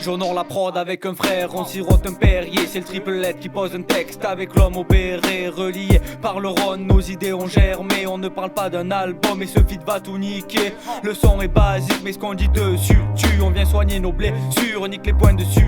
J'honore la prod avec un frère, on sirote un Perrier. C'est le triplette qui pose un texte avec l'homme au béret. Relié par le Rhône, nos idées ont germé. On ne parle pas d'un album et ce feat va tout niquer. Le son est basique mais ce qu'on dit dessus tue. On vient soigner nos blessures, nique les points de suture.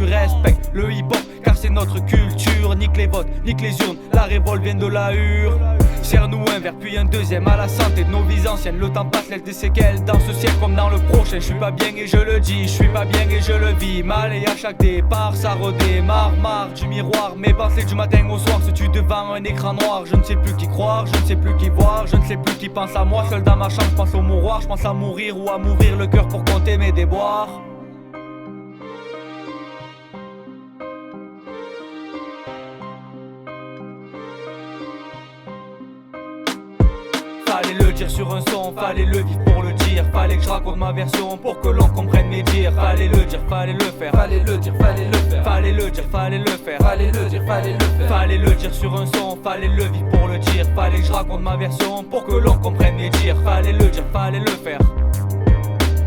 Respecte le hip-hop car c'est notre culture. Nique les votes, nique les urnes, la révolte vient de la hure. Serre-nous un verre puis un deuxième à la santé de nos vies anciennes. Le temps passe, laisse des séquelles dans ce siècle comme dans le prochain. Je suis pas bien et je le dis, je suis pas bien et je le vis mal. Et à chaque départ ça redémarre. Marre du miroir, mes pensées du matin au soir se tuent devant un écran noir. Je ne sais plus qui croire, je ne sais plus qui voir, je ne sais plus qui pense à moi. Seul dans ma chambre, je pense au mouroir, je pense à mourir ou à m'ouvrir le cœur pour compter mes déboires. Fallait le dire sur un son, fallait le vivre pour le dire. Fallait que je raconte ma version pour que l'on comprenne mes dires. Fallait le dire, fallait le faire. Fallait le dire, fallait le faire. Fallait le dire, fallait le faire. Fallait le dire, fallait le faire. Fallait le dire sur un son, fallait le vivre pour le dire. Fallait que je raconte ma version pour que l'on comprenne mes dires. Fallait le dire, fallait le faire.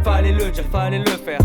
Fallait le dire, fallait le faire.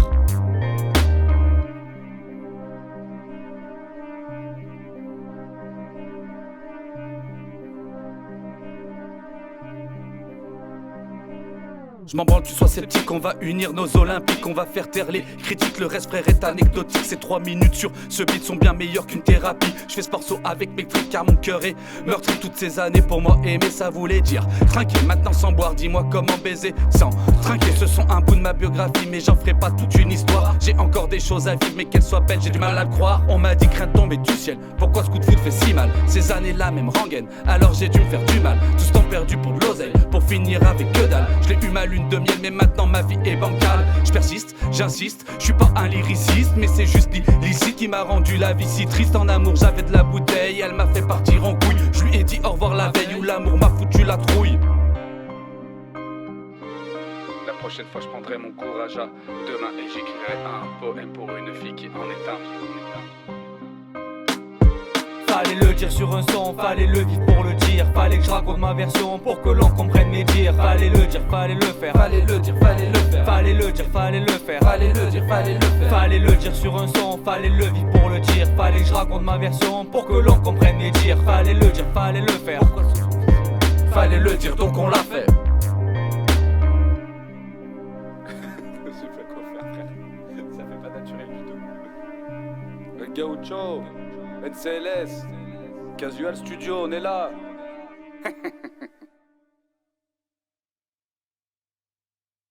Je m'en branle, tu sois sceptique, on va unir nos olympiques. On va faire taire les critiques, le reste frère est anecdotique. Ces 3 minutes sur ce beat sont bien meilleures qu'une thérapie. Je fais ce morceau avec mes tripes car mon cœur est meurtri toutes ces années. Pour moi aimer ça voulait dire trinquer, maintenant sans boire, dis-moi comment baiser sans trinquer. Ce sont un bout de ma biographie mais j'en ferai pas toute une histoire. J'ai encore des choses à vivre mais qu'elles soient belles, j'ai du mal à le croire. On m'a dit crains de tomber du ciel, pourquoi ce coup de foudre fait si mal? Ces années-là même rengaine, alors j'ai dû me faire du mal. Tout ce temps perdu pour de l'oseille, pour finir avec que dalle. Je l'ai eu ma lune de miel mais maintenant ma vie est bancale. Je persiste, j'insiste, je suis pas un lyriciste mais c'est juste l'illicite qui m'a rendu la vie si triste. En amour j'avais de la bouteille, elle m'a fait partir en couille. Je lui ai dit au revoir la veille où l'amour m'a foutu la trouille. La prochaine fois je prendrai mon courage à deux mains et j'écrirai un poème pour une fille qui en est un. Fallait le dire sur un son, fallait le vivre pour le dire. Fallait que je raconte ma version pour que l'on comprenne mes dires. Fallait le dire, fallait le faire. Fallait le dire, fallait le faire. Fallait le dire, fallait le faire. Fallait le dire, fallait le faire. Fallait le dire sur un son, fallait le vivre pour le dire. Fallait que je raconte ma version pour que l'on comprenne mes dires. Fallait le dire, fallait le faire. Fallait le dire donc on l'a fait. Je sais pas quoi faire frère, ça fait pas naturel du tout. Le Gaucho, NCLS, Casual Studio, on est là.